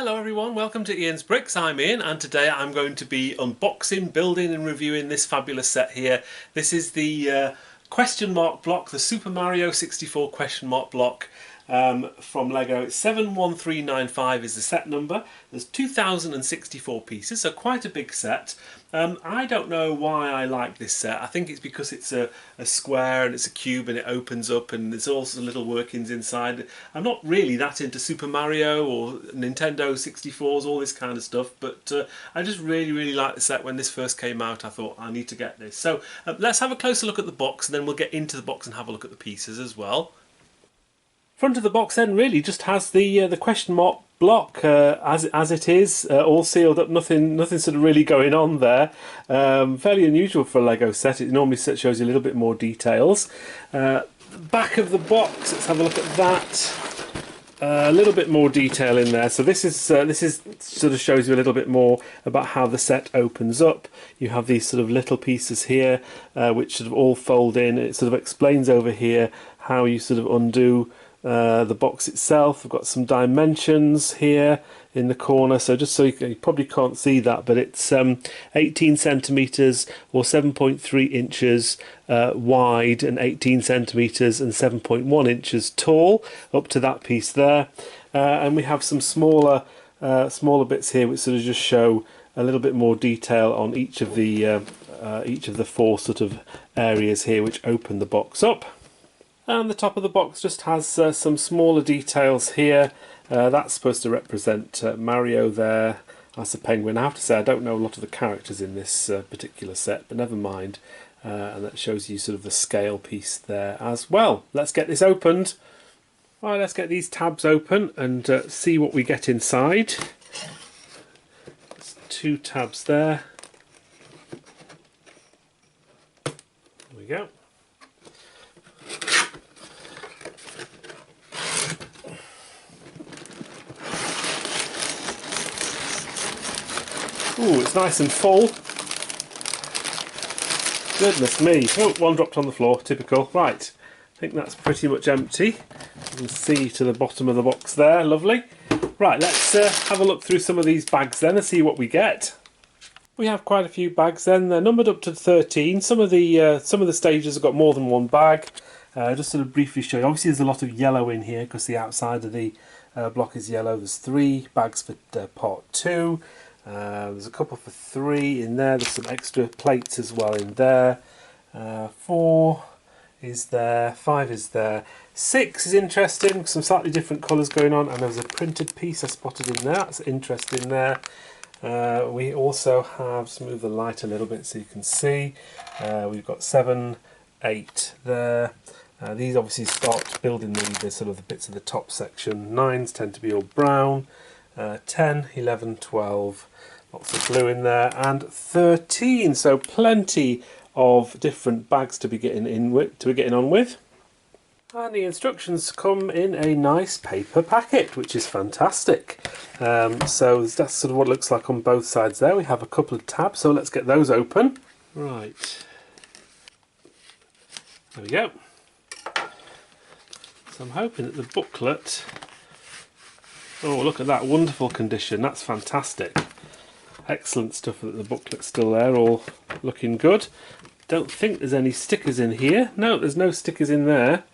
Hello everyone, welcome to Ian's Bricks. I'm Ian and today I'm going to be unboxing, building and reviewing this fabulous set here. This is the question mark block, the Super Mario 64 question mark block from Lego. It's 71395 is the set number. There's 2064 pieces, so quite a big set. I don't know why I like this set. I think it's because it's a square and it's a cube and it opens up and there's also little workings inside. I'm not really that into Super Mario or Nintendo 64s, all this kind of stuff, but I just really like the set. When this first came out, I thought I need to get this. So let's have a closer look at the box and then we'll get into the box and have a look at the pieces as well. Front of the box then really just has the question mark block as it is, all sealed up, nothing sort of really going on there. Fairly unusual for a Lego set. It normally shows you a little bit more details. Back of the box, let's have a look at that. A little bit more detail in there. So this is sort of shows you a little bit more about how the set opens up. You have these sort of little pieces here which sort of all fold in. It sort of explains over here how you sort of undo the box itself. We've got some dimensions here in the corner, so just so you probably can't see that, but it's 18 centimeters or 7.3 inches wide and 18 centimeters and 7.1 inches tall up to that piece there. And we have some smaller bits here which sort of just show a little bit more detail on each of the four sort of areas here which open the box up. And the top of the box just has some smaller details here. That's supposed to represent Mario there as a penguin. I have to say I don't know a lot of the characters in this particular set, but never mind. And that shows you sort of the scale piece there as well. Let's get this opened. Right, let's get these tabs open and see what we get inside. There's two tabs there. There we go. Ooh, it's nice and full. Goodness me. Oh, one dropped on the floor, typical. Right, I think that's pretty much empty. You can see to the bottom of the box there, lovely. Right, let's have a look through some of these bags then and see what we get. We have quite a few bags then. They're numbered up to 13. Some of the stages have got more than one bag. Just sort of briefly show you. Obviously there's a lot of yellow in here because the outside of the block is yellow. There's 3 bags for part 2. There's a couple for 3 in there. There's some extra plates as well in there. 4 is there. 5 is there. 6 is interesting. Some slightly different colours going on, and there's a printed piece I spotted in there. That's interesting there. We also have, just move the light a little bit so you can see. We've got 7, 8 there. These obviously start building the sort of the bits of the top section. 9s tend to be all brown. 10, 11, 12, lots of blue in there, and 13. So plenty of different bags to be getting on with. And the instructions come in a nice paper packet, which is fantastic. So that's sort of what it looks like on both sides there. We have a couple of tabs, so let's get those open. Right. There we go. So I'm hoping that the booklet... Oh, look at that, wonderful condition. That's fantastic. Excellent stuff that the booklet's still there, all looking good. Don't think there's any stickers in here. No, there's no stickers in there.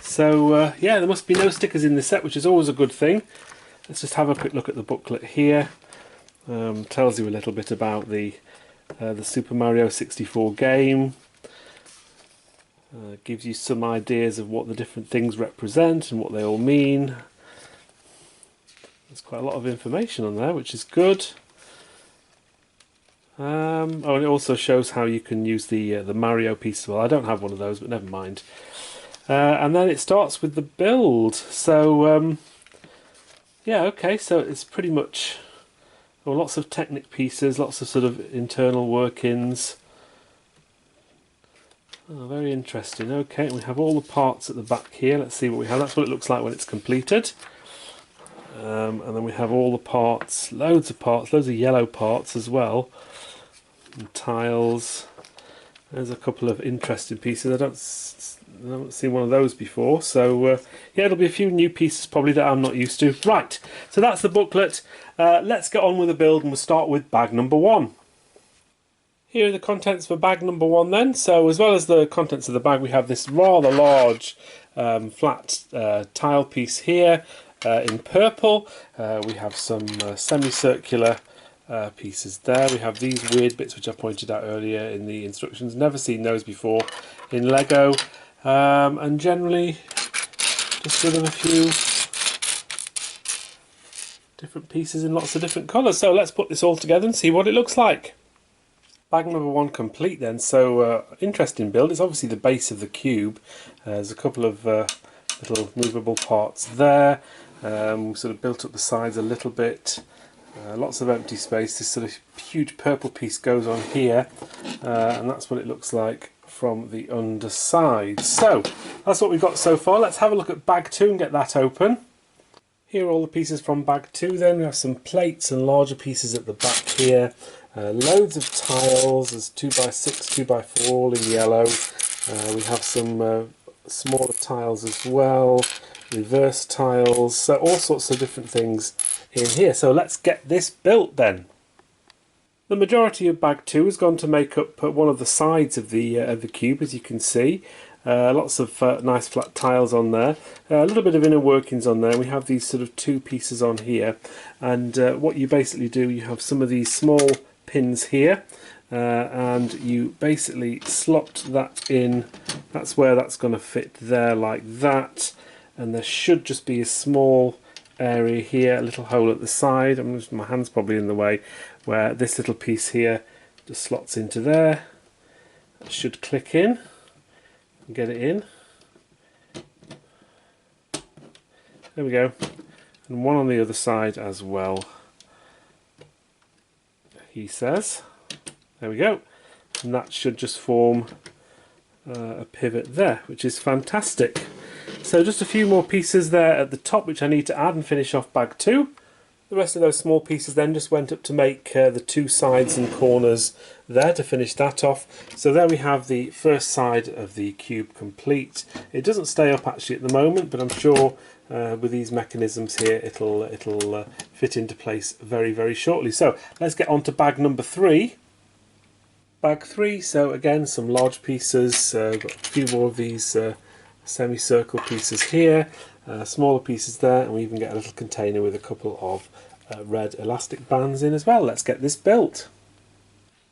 So, yeah, there must be no stickers in this set, which is always a good thing. Let's just have a quick look at the booklet here. Tells you a little bit about the Super Mario 64 game. Gives you some ideas of what the different things represent and what they all mean. There's quite a lot of information on there, which is good. Oh, and it also shows how you can use the Mario piece as well. I don't have one of those, but never mind. And then it starts with the build. So, yeah, okay, so it's pretty much lots of Technic pieces, lots of sort of internal workings. Oh, very interesting. Okay, we have all the parts at the back here. Let's see what we have. That's what it looks like when it's completed. And then we have all the parts, loads of yellow parts as well, and tiles. There's a couple of interesting pieces. haven't seen one of those before, so yeah, it'll be a few new pieces probably that I'm not used to. Right, so that's the booklet. Let's get on with the build, and we'll start with bag number 1. Here are the contents for bag number 1 then. So as well as the contents of the bag, we have this rather large flat tile piece here in purple. We have some semicircular pieces there. We have these weird bits which I pointed out earlier in the instructions. Never seen those before in Lego. And generally just sort of a few different pieces in lots of different colours. So let's put this all together and see what it looks like. Bag number 1 complete then. So interesting build. It's obviously the base of the cube. There's a couple of little movable parts there. We sort of built up the sides a little bit. Lots of empty space. This sort of huge purple piece goes on here, and that's what it looks like from the underside. So that's what we've got so far. Let's have a look at bag 2 and get that open. Here are all the pieces from bag 2 then. We have some plates and larger pieces at the back here. Loads of tiles. There's 2x6, 2x4 all in yellow. We have some smaller tiles as well, reverse tiles, so all sorts of different things in here. So let's get this built then. The majority of bag 2 has gone to make up one of the sides of the cube, as you can see. Lots of nice flat tiles on there, a little bit of inner workings on there. We have these sort of 2 pieces on here, and what you basically do, you have some of these small pins here, and you basically slot that in. That's where that's going to fit there, like that. And there should just be a small area here, a little hole at the side. My hand's probably in the way, where this little piece here just slots into there. That should click in and get it in. There we go. And one on the other side as well, he says. There we go. And that should just form a pivot there, which is fantastic. So just a few more pieces there at the top which I need to add and finish off bag 2. The rest of those small pieces then just went up to make the 2 sides and corners there to finish that off. So there we have the first side of the cube complete. It doesn't stay up actually at the moment, but I'm sure with these mechanisms here it'll fit into place very, very shortly. So let's get on to bag number 3. Bag 3, so again some large pieces, got a few more of these semicircle pieces here, smaller pieces there, and we even get a little container with a couple of red elastic bands in as well. Let's get this built.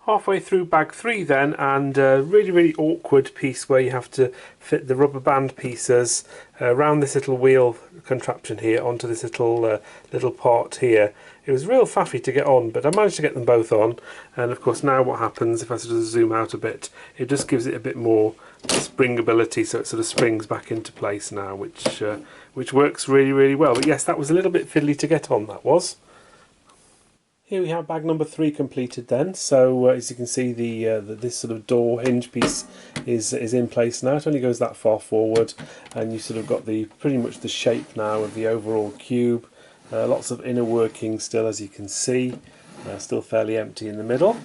Halfway through bag 3 then, and a really awkward piece where you have to fit the rubber band pieces around this little wheel contraption here onto this little part here. It was real faffy to get on, but I managed to get them both on. And of course now what happens, if I sort of zoom out a bit, it just gives it a bit more springability, so it sort of springs back into place now, which works really well. But yes, that was a little bit fiddly to get on, that was. Here we have bag number 3 completed then. So as you can see, this sort of door hinge piece is in place now. It only goes that far forward, and you sort of got pretty much the shape now of the overall cube. Lots of inner working still, as you can see, still fairly empty in the middle.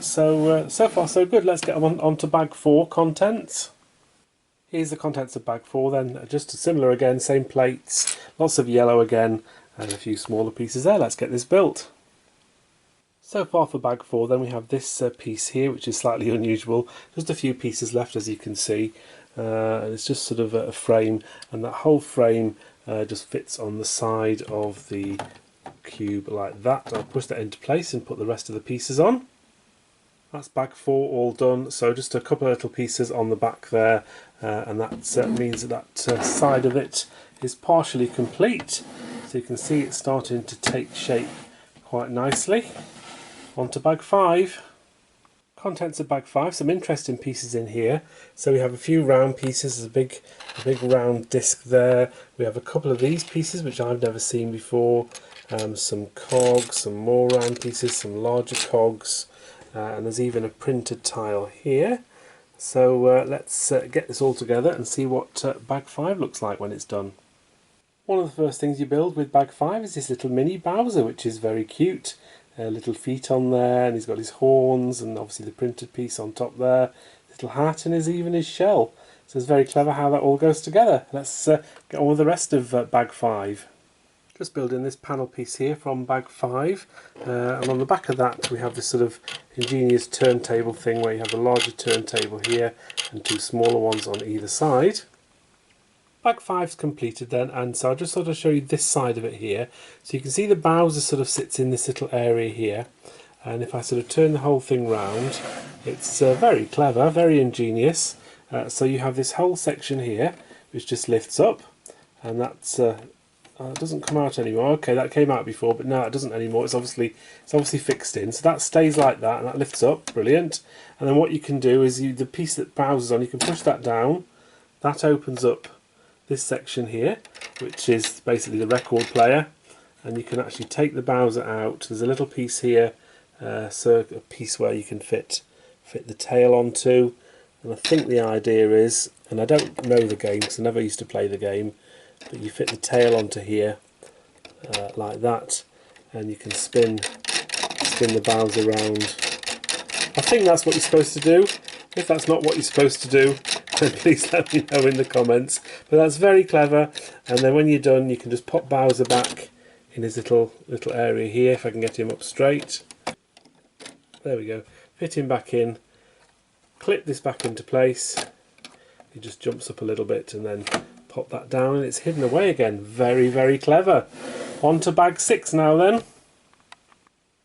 So far so good. Let's get on to bag 4 contents. Here's the contents of bag 4 then, just similar again, same plates, lots of yellow again, and a few smaller pieces there. Let's get this built. So far for bag 4 then we have this piece here, which is slightly unusual. Just a few pieces left, as you can see, and it's just sort of a frame, and that whole frame just fits on the side of the cube like that. I'll push that into place and put the rest of the pieces on. That's bag 4 all done, so just a couple of little pieces on the back there, and that means that side of it is partially complete. So you can see it's starting to take shape quite nicely. On to bag 5. Contents of bag 5, some interesting pieces in here. So we have a few round pieces, there's a big round disc there. We have a couple of these pieces which I've never seen before, some cogs, some more round pieces, some larger cogs, and there's even a printed tile here. So let's get this all together and see what bag 5 looks like when it's done. One of the first things you build with bag 5 is this little mini Bowser, which is very cute. Little feet on there, and he's got his horns, and obviously the printed piece on top there, little hat, and even his shell. So it's very clever how that all goes together. Let's get on with the rest of bag 5. Just building this panel piece here from bag 5, and on the back of that we have this sort of ingenious turntable thing where you have a larger turntable here and 2 smaller ones on either side. Bag 5's completed then, and so I'll just sort of show you this side of it here. So you can see the Bowser sort of sits in this little area here, and if I sort of turn the whole thing round, it's very clever, very ingenious. So you have this whole section here which just lifts up, and that's it doesn't come out anymore. Okay, that came out before, but now it doesn't anymore. It's obviously fixed in. So that stays like that, and that lifts up. Brilliant. And then what you can do is the piece that Bowser's on, you can push that down. That opens up this section here, which is basically the record player, and you can actually take the Bowser out. There's a little piece here, so a piece where you can fit the tail onto. And I think the idea is, and I don't know the game because I never used to play the game, but you fit the tail onto here like that, and you can spin the Bowser around. I think that's what you're supposed to do. If that's not what you're supposed to do, then please let me know in the comments. But that's very clever, and then when you're done you can just pop Bowser back in his little area here, if I can get him up straight. There we go. Fit him back in, clip this back into place. He just jumps up a little bit and then pop that down and it's hidden away again. Very, very clever. On to bag 6 now then.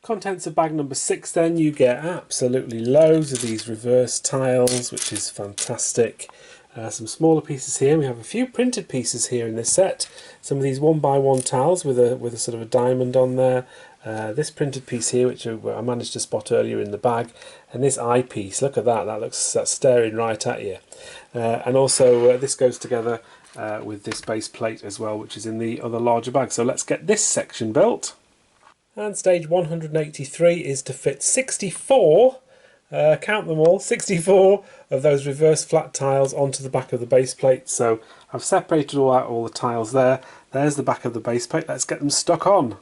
Contents of bag number 6 then, you get absolutely loads of these reverse tiles, which is fantastic. Some smaller pieces here. We have a few printed pieces here in this set. Some of these 1x1 tiles with a sort of a diamond on there. This printed piece here, which I managed to spot earlier in the bag, and this eyepiece. Look at that. That's staring right at you. And also this goes together with this base plate as well, which is in the other larger bag. So let's get this section built. And stage 183 is to fit 64. Count them all, 64 of those reverse flat tiles onto the back of the base plate. So I've separated all the tiles there. There's the back of the base plate. Let's get them stuck on.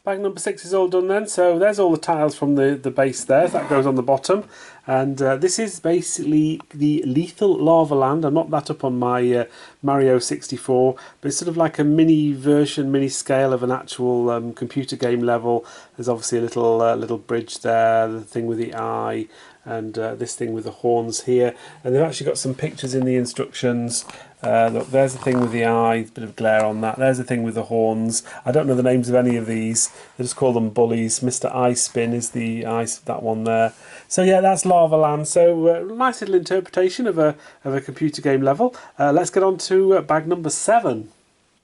Bag number 6 is all done then, so there's all the tiles from the base there, that goes on the bottom, and this is basically the Lethal Lava Land. I'm not that up on my Mario 64, but it's sort of like a mini version, mini scale of an actual computer game level. There's obviously a little bridge there, the thing with the eye, and this thing with the horns here, and they've actually got some pictures in the instructions. Look, there's the thing with the eye, a bit of glare on that. There's the thing with the horns. I don't know the names of any of these. They just call them bullies. Mr. Eye Spin is the ice, that one there. So yeah, that's Lava Land. So nice little interpretation of a computer game level. Let's get on to bag number 7.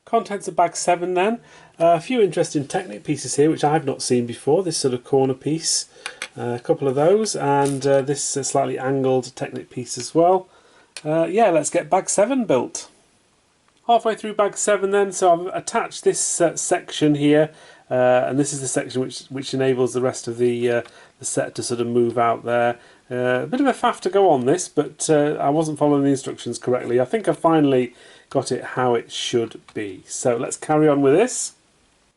Contents of bag 7 then. A few interesting Technic pieces here, which I've not seen before. This sort of corner piece, a couple of those, and this slightly angled Technic piece as well. Yeah, let's get bag 7 built. Halfway through bag 7 then, so I've attached this section here, and this is the section which enables the rest of the set to sort of move out there. A bit of a faff to go on this, but I wasn't following the instructions correctly. I think I finally got it how it should be. So let's carry on with this.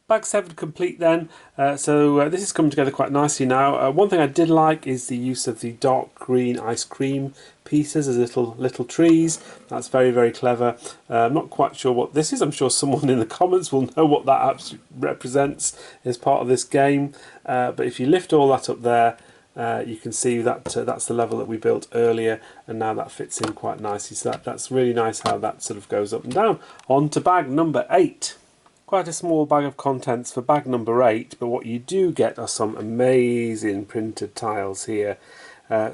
Bag 7 complete then, so this is coming together quite nicely now. One thing I did like is the use of the dark green ice cream pieces as little trees. That's very, very clever. I'm not quite sure what this is. I'm sure someone in the comments will know what that represents as part of this game. But if you lift all that up there, you can see that that's the level that we built earlier, and now that fits in quite nicely. So that's really nice how that sort of goes up and down. On to bag number 8. Quite a small bag of contents for bag number 8, but what you do get are some amazing printed tiles here.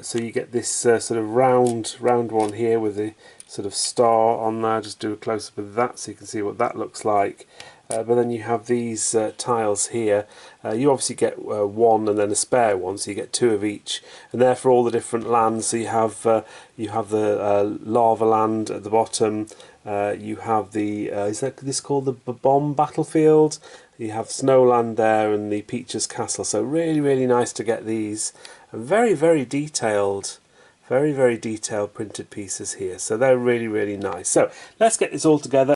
So you get this sort of round one here with the sort of star on there. Just do a close-up of that so you can see what that looks like. But then you have these tiles here. You obviously get one and then a spare one, so you get 2 of each, and they're for all the different lands. So you have the Lava Land at the bottom. You have the is this called the Bomb Battlefield? You have Snowland there and the Peach's Castle. So really, really nice to get these. Very, very detailed. Very, very detailed printed pieces here. So they're really, really nice. So let's get this all together.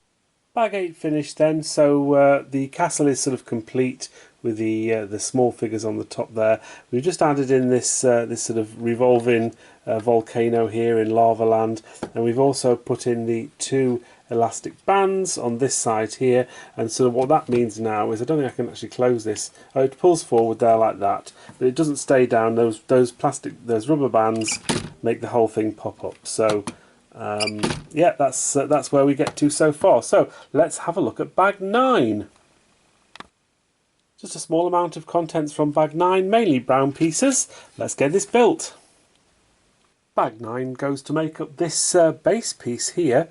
Bag 8 finished then, so the castle is sort of complete with the small figures on the top there. We've just added in this this sort of revolving volcano here in Lava Land, and we've also put in the two elastic bands on this side here. And so what that means now is, I don't think I can actually close this. Oh, it pulls forward there like that, but it doesn't stay down. Those rubber bands make the whole thing pop up. So yeah, that's where we get to so far. So let's have a look at bag 9. Just a small amount of contents from bag 9, mainly brown pieces. Let's get this built. Bag 9 goes to make up this base piece here,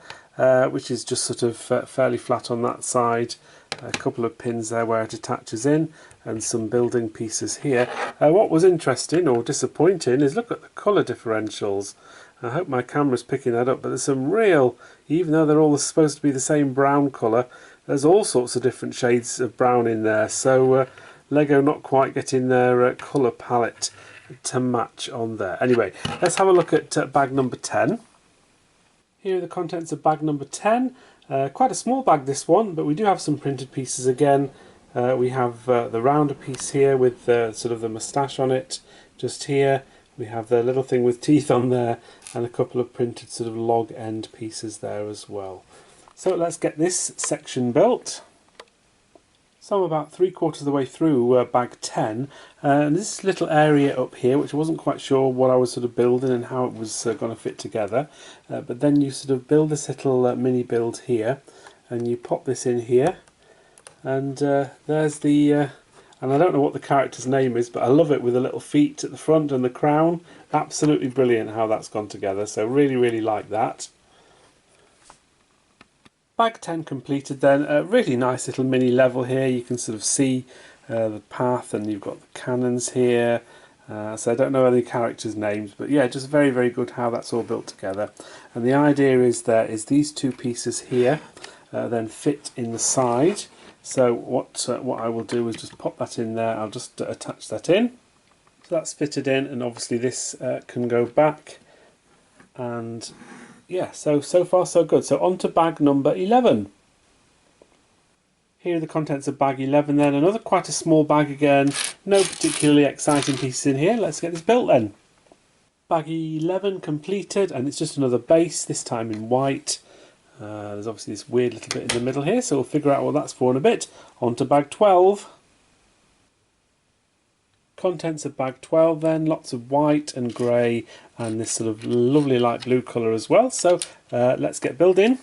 which is just sort of fairly flat on that side. A couple of pins there where it attaches in, and some building pieces here. What was interesting or disappointing is look at the colour differentials. I hope my camera's picking that up, but there's some real, even though they're all supposed to be the same brown colour, there's all sorts of different shades of brown in there. So Lego not quite getting their colour palette to match on there. Anyway, let's have a look at bag number 10. Here are the contents of bag number 10. Quite a small bag, this one, but we do have some printed pieces again. We have the rounder piece here with sort of the moustache on it, just here. We have the little thing with teeth on there, and a couple of printed sort of log end pieces there as well. So let's get this section built. So I'm about 3/4 of the way through bag 10, and this little area up here, which I wasn't quite sure what I was sort of building and how it was going to fit together, but then you sort of build this little mini build here, and you pop this in here, and there's the and I don't know what the character's name is, but I love it with the little feet at the front and the crown. Absolutely brilliant how that's gone together, so really like that. Bag 10 completed then. A really nice little mini level here. You can sort of see the path, and you've got the cannons here. So I don't know any characters' names, but yeah, just very good how that's all built together. And the idea is these two pieces here then fit in the side. So what I will do is just pop that in there. I'll just attach that in. So that's fitted in, and obviously this can go back. And yeah, so far so good. So on to bag number 11. Here are the contents of bag 11 then. Another quite a small bag again. No particularly exciting pieces in here. Let's get this built then. Bag 11 completed, and it's just another base, this time in white. There's obviously this weird little bit in the middle here, so we'll figure out what that's for in a bit. On to bag 12. Contents of bag 12 then, lots of white and grey and this sort of lovely light blue colour as well. So let's get building.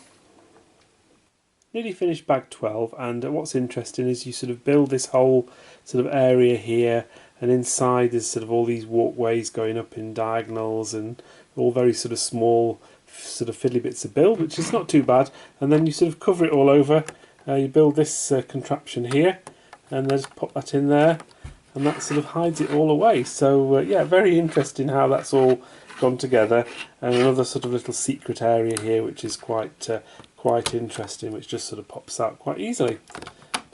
Nearly finished bag 12, and what's interesting is you sort of build this whole sort of area here, and inside there's sort of all these walkways going up in diagonals, and all very sort of small sort of fiddly bits of build, which is not too bad. And then you sort of cover it all over. You build this contraption here, and then just pop that in there, and that sort of hides it all away. So yeah, very interesting how that's all gone together. And another sort of little secret area here, which is quite interesting, which just sort of pops out quite easily.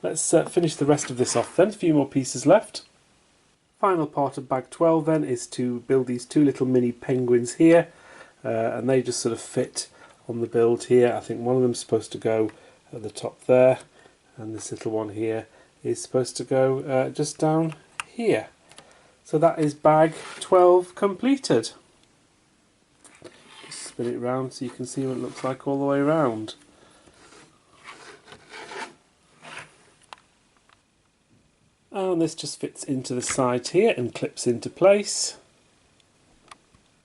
Let's finish the rest of this off then. A few more pieces left. Final part of bag 12 then is to build these two little mini penguins here, and they just sort of fit on the build here. I think one of them's supposed to go at the top there, and this little one here is supposed to go just down here. So that is bag 12 completed. Just spin it round so you can see what it looks like all the way around. And this just fits into the side here and clips into place.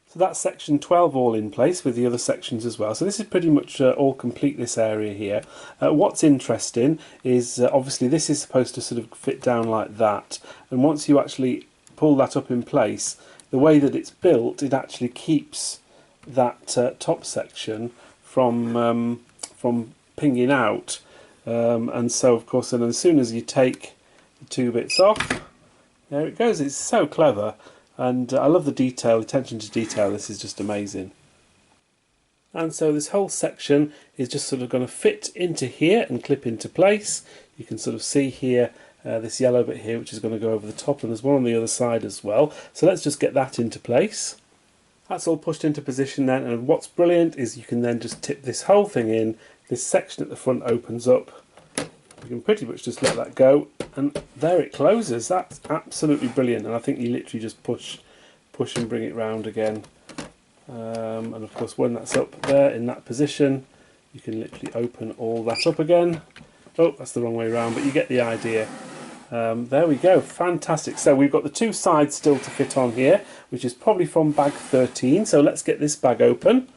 So that's section 12 all in place with the other sections as well. So this is pretty much all complete, this area here. What's interesting is obviously this is supposed to sort of fit down like that, and once you actually pull that up in place, the way that it's built, it actually keeps that top section from pinging out. And so of course, and as soon as you take the two bits off, there it goes. It's so clever. And I love the detail, attention to detail. This is just amazing. And so this whole section is just sort of going to fit into here and clip into place. You can sort of see here this yellow bit here, which is going to go over the top, and there's one on the other side as well. So let's just get that into place. That's all pushed into position then, and what's brilliant is you can then just tip this whole thing in. This section at the front opens up. You can pretty much just let that go, and there it closes. That's absolutely brilliant, and I think you literally just push and bring it round again. And of course, when that's up there in that position, you can literally open all that up again. Oh, that's the wrong way around, but you get the idea. There we go, fantastic. So we've got the two sides still to fit on here, which is probably from bag 13. So let's get this bag open.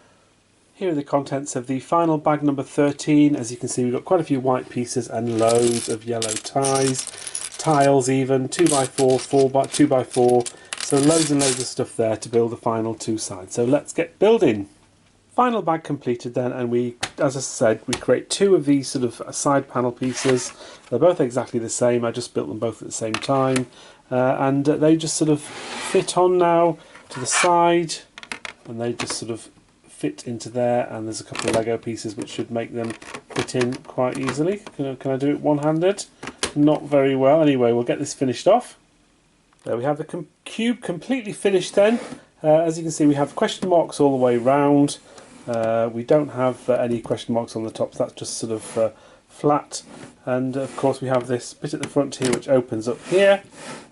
Here are the contents of the final bag number 13. As you can see, we've got quite a few white pieces and loads of yellow tiles even, 2x4, 2x4. So loads and loads of stuff there to build the final two sides. So let's get building. Final bag completed then, and we, as I said, we create two of these sort of side panel pieces. They're both exactly the same. I just built them both at the same time, and they just sort of fit on now to the side, and they just sort of fit into there. And there's a couple of Lego pieces which should make them fit in quite easily. Can I do it one-handed? Not very well. Anyway, we'll get this finished off. There we have the cube completely finished then. As you can see, we have question marks all the way round. We don't have any question marks on the top, so that's just sort of flat. And of course we have this bit at the front here which opens up here.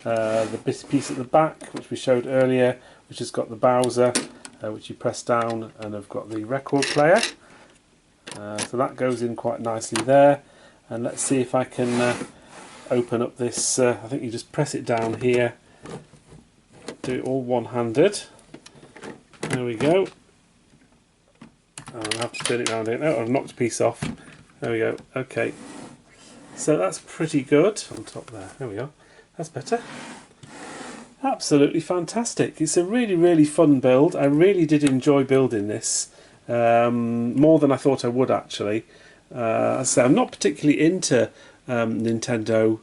The piece at the back which we showed earlier, which has got the Bowser, which you press down, and I've got the record player. So that goes in quite nicely there. And let's see if I can open up this. I think you just press it down here. Do it all one-handed. There we go. I'll have to turn it around here. Oh, I've knocked a piece off. There we go. Okay. So that's pretty good. On top there. There we go. That's better. Absolutely fantastic. It's a really, really fun build. I really did enjoy building this. More than I thought I would, actually. As I say, I'm not particularly into Nintendo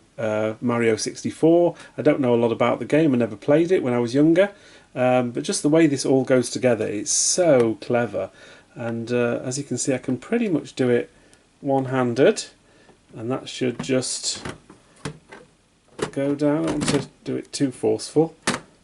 Mario 64. I don't know a lot about the game. I never played it when I was younger. But just the way this all goes together, it's so clever. And as you can see, I can pretty much do it one-handed, and that should just go down. I don't want to do it too forceful.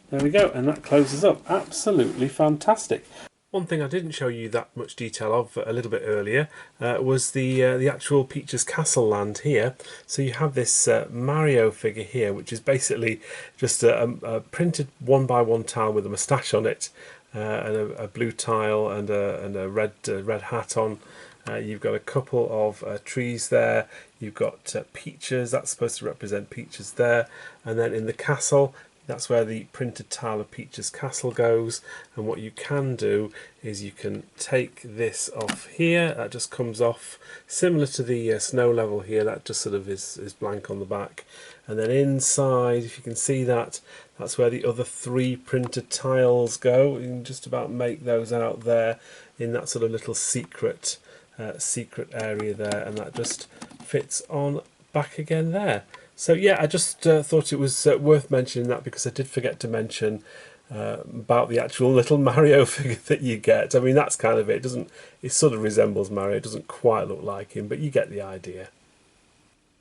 There we go, and that closes up. Absolutely fantastic. One thing I didn't show you that much detail of a little bit earlier was the actual Peach's Castle land here. So you have this Mario figure here, which is basically just a printed 1x1 tile with a moustache on it, and a blue tile and a red hat on. You've got a couple of trees there. You've got Peaches. That's supposed to represent Peaches there, and then in the castle, that's where the printed tile of Peach's Castle goes. And what you can do is you can take this off here. That just comes off, similar to the snow level here. That just sort of is blank on the back. And then inside, if you can see that, that's where the other three printed tiles go. You can just about make those out there in that sort of little secret area there. And that just fits on back again there. So yeah, I just thought it was worth mentioning that, because I did forget to mention about the actual little Mario figure that you get. I mean, that's kind of it. It sort of resembles Mario. It doesn't quite look like him, but you get the idea.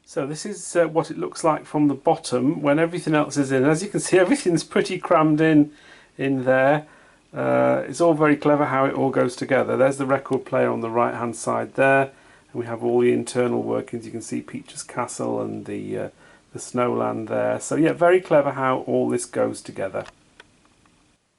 So this is what it looks like from the bottom when everything else is in. As you can see, everything's pretty crammed in there. It's all very clever how it all goes together. There's the record player on the right hand side there, and we have all the internal workings. You can see Peach's Castle and the Snowland there. So yeah, very clever how all this goes together.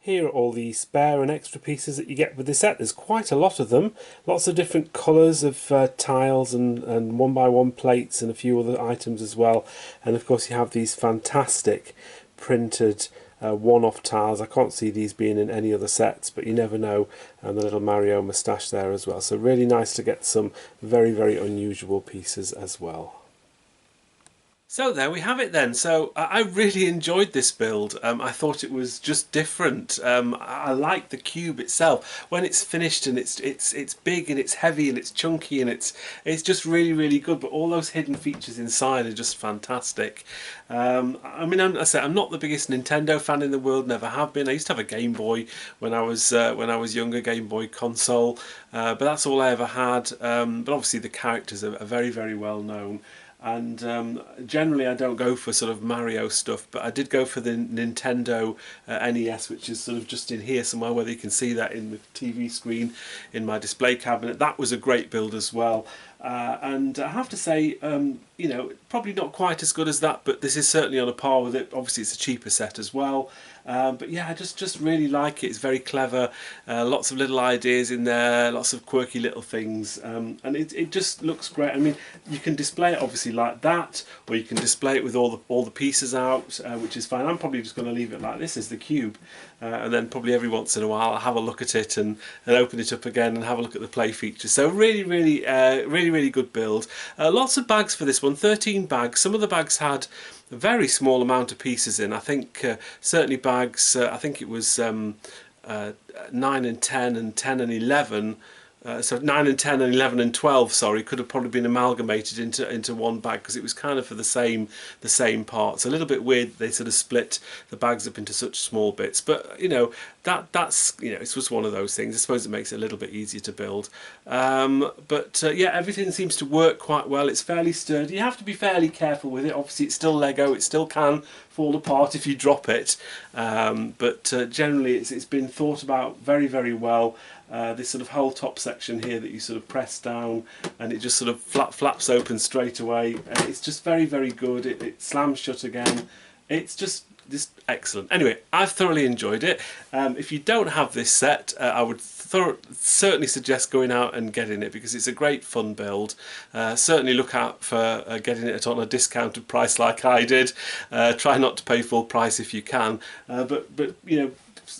Here are all the spare and extra pieces that you get with this set. There's quite a lot of them. Lots of different colours of tiles and 1x1 plates and a few other items as well. And of course you have these fantastic printed one-off tiles. I can't see these being in any other sets, but you never know. And the little Mario moustache there as well. So really nice to get some very, very unusual pieces as well. So there we have it then. So I really enjoyed this build. I thought it was just different. I like the cube itself when it's finished, and it's big and it's heavy and it's chunky and it's just really, really good. But all those hidden features inside are just fantastic. I mean, I'm not the biggest Nintendo fan in the world. Never have been. I used to have a Game Boy when I was younger, Game Boy console. but that's all I ever had. But obviously the characters are very, very well known. And generally I don't go for sort of Mario stuff, but I did go for the Nintendo NES, which is sort of just in here somewhere, whether you can see that in the TV screen in my display cabinet. That was a great build as well. And I have to say, you know, probably not quite as good as that, but this is certainly on a par with it. Obviously it's a cheaper set as well. But yeah, I just really like it. It's very clever, lots of little ideas in there, lots of quirky little things, and it just looks great. I mean, you can display it obviously like that, or you can display it with all the pieces out, which is fine. I'm probably just going to leave it like this as the cube, and then probably every once in a while I'll have a look at it and open it up again and have a look at the play features. So really good build. Lots of bags for this one, 13 bags. Some of the bags had a very small amount of pieces in. I think certainly bags, I think it was 9 and 10 and 10 and 11. So 9 and 10 and 11 and 12, sorry, could have probably been amalgamated into one bag, because it was kind of for the same parts. A little bit weird they sort of split the bags up into such small bits, but you know, that's you know, it's just one of those things. I suppose it makes it a little bit easier to build. Yeah, everything seems to work quite well. It's fairly sturdy. You have to be fairly careful with it. Obviously it's still Lego, it still can fall apart if you drop it, but generally it's been thought about very well. This sort of whole top section here that you sort of press down and it just sort of flaps open straight away. It's just very good. It slams shut again. It's just excellent. Anyway, I've thoroughly enjoyed it. If you don't have this set, I would certainly suggest going out and getting it, because it's a great fun build. Certainly look out for getting it on a discounted price like I did. Try not to pay full price if you can, but you know,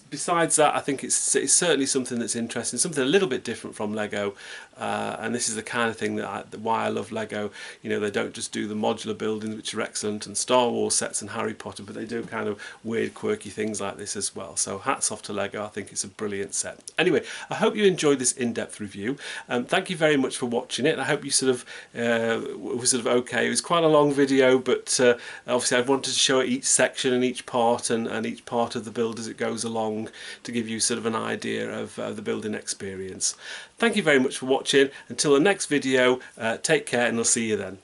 besides that, I think it's certainly something that's interesting, something a little bit different from Lego, and this is the kind of thing why I love Lego. You know, they don't just do the modular buildings, which are excellent, and Star Wars sets and Harry Potter, but they do kind of weird, quirky things like this as well. So hats off to Lego. I think it's a brilliant set. Anyway, I hope you enjoyed this in-depth review. Thank you very much for watching it. I hope you sort of was sort of okay. It was quite a long video, but obviously I wanted to show each section and each part and each part of the build as it goes along, to give you sort of an idea of the building experience. Thank you very much for watching. Until the next video, take care, and I'll see you then.